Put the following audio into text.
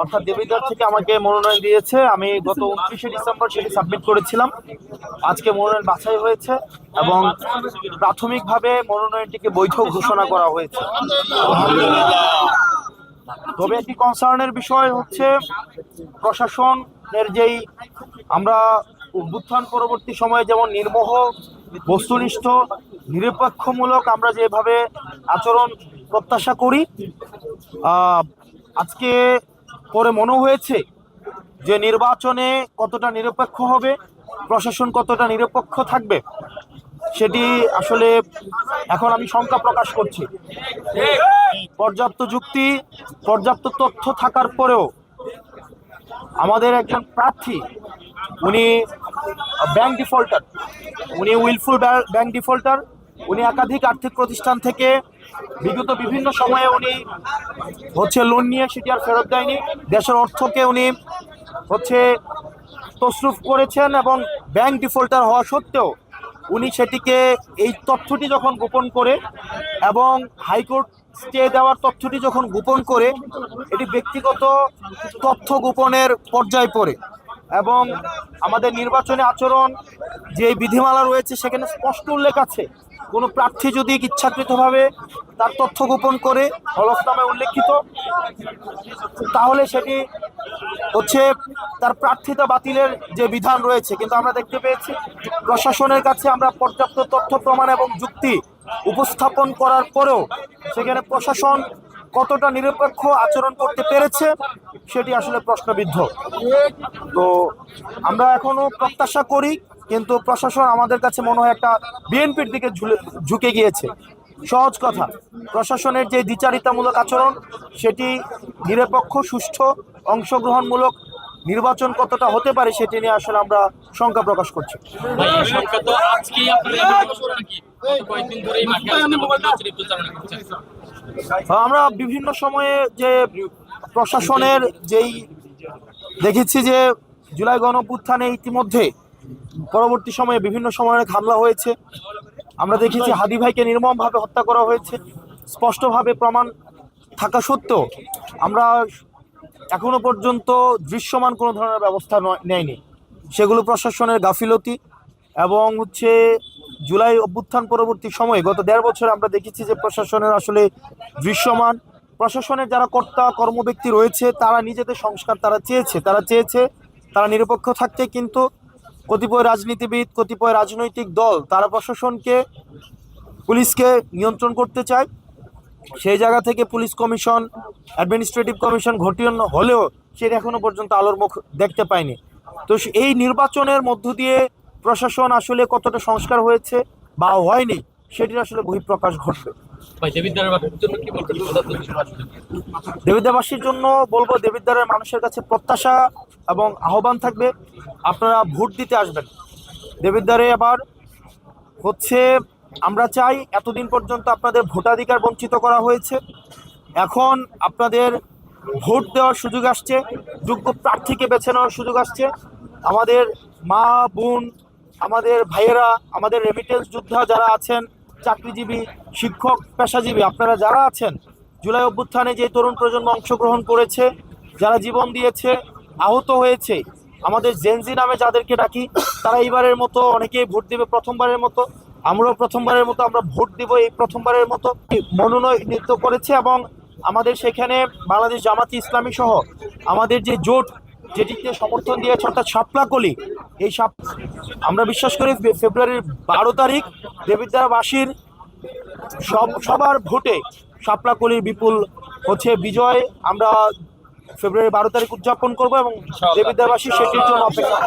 অর্থাৎ দেবিদ্বার থেকে আমাকে মনোনয়ন দিয়েছে। আমি গত 29শে ডিসেম্বর সেটি সাবমিট করেছিলাম। আজকে মনোনয়ন বাছাই হয়েছে এবং প্রাথমিকভাবে মনোনয়নটিকে বৈধ ঘোষণা করা হয়েছে। তবে একটি কনসার্নের বিষয় হচ্ছে প্রশাসনের যেই আমরা অভ্যুত্থান পরবর্তী সময়ে যেমন নির্মোহ, বস্তুনিষ্ঠ, নিরপেক্ষমূলক আমরা যেভাবে আচরণ প্রত্যাশা করি, আজকে পরে মনে হয়েছে যে নির্বাচনে কতটা নিরপেক্ষ হবে, প্রশাসন কতটা নিরপেক্ষ থাকবে, সেটি আসলে এখন আমি শঙ্কা প্রকাশ করছি। পর্যাপ্ত যুক্তি, পর্যাপ্ত তথ্য থাকার পরেও আমাদের একজন প্রার্থী উনি ব্যাংক ডিফল্টার, উনি উইলফুল ব্যাংক ডিফল্টার। উনি একাধিক আর্থিক প্রতিষ্ঠান থেকে বিগত বিভিন্ন সময়ে উনি লোন নিয়ে সেটি আর ফেরত দেয়নি। দেশের অর্থকে উনি তছরুফ করেছেন এবং ব্যাংক ডিফল্টার হওয়া সত্ত্বেও উনি সেটিকে, এই তথ্যটি যখন গোপন করে এবং হাইকোর্ট স্টে দেওয়ার তথ্যটি যখন গোপন করে, এটি ব্যক্তিগত তথ্য গোপনের পর্যায়ে পড়ে এবং আমাদের নির্বাচনী আচরণ যে বিধিমালা রয়েছে সেখানে স্পষ্ট উল্লেখ আছে, কোনো প্রার্থী যদি ইচ্ছাকৃতভাবে তার তথ্য গোপন করে হলফনামায় উল্লেখিত, তাহলে সেটি তার প্রার্থিতা বাতিলের যে বিধান রয়েছে। কিন্তু আমরা দেখতে পেয়েছি প্রশাসনের কাছে আমরা পর্যাপ্ত তথ্য প্রমাণ এবং যুক্তি উপস্থাপন করার পরেও সেখানে প্রশাসন কতটা নিরপেক্ষ আচরণ করতে পেরেছে সেটি আসলে প্রশ্নবিদ্ধ। তো আমরা এখনো প্রত্যাশা করি, কিন্তু প্রশাসন আমাদের কাছে মনে হয় একটা বিএনপির দিকে ঝুঁকে গিয়েছে। সহজ কথা, প্রশাসনের যে দ্বিচারিতামূলক আচরণ সেটি নিরপেক্ষ, সুষ্ঠু, অংশগ্রহণমূলক নির্বাচন কতটা হতে পারে সেটি নিয়ে আসলে আমরা শঙ্কা প্রকাশ করছি। আমরা বিভিন্ন সময়ে যে প্রশাসনের যেই দেখেছি যে জুলাই গণঅভ্যুত্থানে ইতিমধ্যে পরবর্তী সময়ে বিভিন্ন সময়ে অনেক হামলা হয়েছে। আমরা দেখেছি হাদি ভাইকে নির্মমভাবে হত্যা করা হয়েছে, স্পষ্টভাবে প্রমাণ থাকা সত্ত্বেও আমরা এখনো পর্যন্ত দৃশ্যমান কোনো ধরনের ব্যবস্থা নেয়নি। সেগুলো প্রশাসনের গাফিলতি এবং জুলাই অভ্যুত্থান পরবর্তী সময়ে গত 1.5 বছরে আমরা দেখেছি যে প্রশাসনের আসলে দৃশ্যমান, প্রশাসনের যারা কর্তা কর্মব্যক্তি রয়েছে তারা নিজেদের সংস্কার তারা চেয়েছে তারা নিরপেক্ষ থাকতে, কিন্তু কতিপয় রাজনীতিবিদ, কতিপয় রাজনৈতিক দল তারা প্রশাসনকে, পুলিশকে নিয়ন্ত্রণ করতে চায়। সেই জায়গা থেকে পুলিশ কমিশন, অ্যাডমিনিস্ট্রেটিভ কমিশন ঘটিয়ে হলেও সেটা এখনো পর্যন্ত আলোর মুখ দেখতে পায়নি। তো এই নির্বাচনের মধ্য দিয়ে প্রশাসন আসলে কতটা সংস্কার হয়েছে বা হয়নি সেটির আসলে বহিঃপ্রকাশ ঘটবে। দেবিদ্বারবাসীর জন্য বলবো, দেবিদ্বারের মানুষের কাছে প্রত্যাশা এবং আহ্বান থাকবে, আপনারা ভোট দিতে আসবেন। দেবিদ্বারে আবার আমরা চাই, এতদিন পর্যন্ত আপনাদের ভোটাধিকার বঞ্চিত করা হয়েছে, এখন আপনাদের ভোট দেওয়ার সুযোগ আসছে, যোগ্য প্রার্থীকে বেছে নেওয়ার সুযোগ আসছে। আমাদের মা বোন, আমাদের ভাইয়েরা, আমাদের রেমিটেন্স যোদ্ধা যারা আছেন, চাকরিজীবী, শিক্ষক, পেশাজীবী, আপনারা যারা আছেন, জুলাই অভ্যুত্থানে যে তরুণ প্রজন্ম অংশগ্রহণ করেছে, যারা জীবন দিয়েছে, আহত হয়েছে, আমাদের জেনজি নামে যাদেরকে ডাকি, তারা এইবারের মতো অনেকেই ভোট দেবে, প্রথমবারের মতো। আমরাও প্রথমবারের মতো আমরা ভোট দিব, এই প্রথমবারের মতো মনোনয়ন করেছে এবং আমাদের সেখানে বাংলাদেশ জামাতি ইসলামী সহ আমাদের যে জোট যেটিকে সমর্থন দিয়েছে অর্থাৎ শাপলাকলি, এই আমরা বিশ্বাস করি ফেব্রুয়ারির 12 তারিখ দেবিদ্বারবাসীর সবার ভোটে শাপলাকলির বিপুল বিজয় আমরা ফেব্রুয়ারি 12 তারিখ উদযাপন করব এবং দেবিদ্বারবাসী সেটির জন্য অপেক্ষা।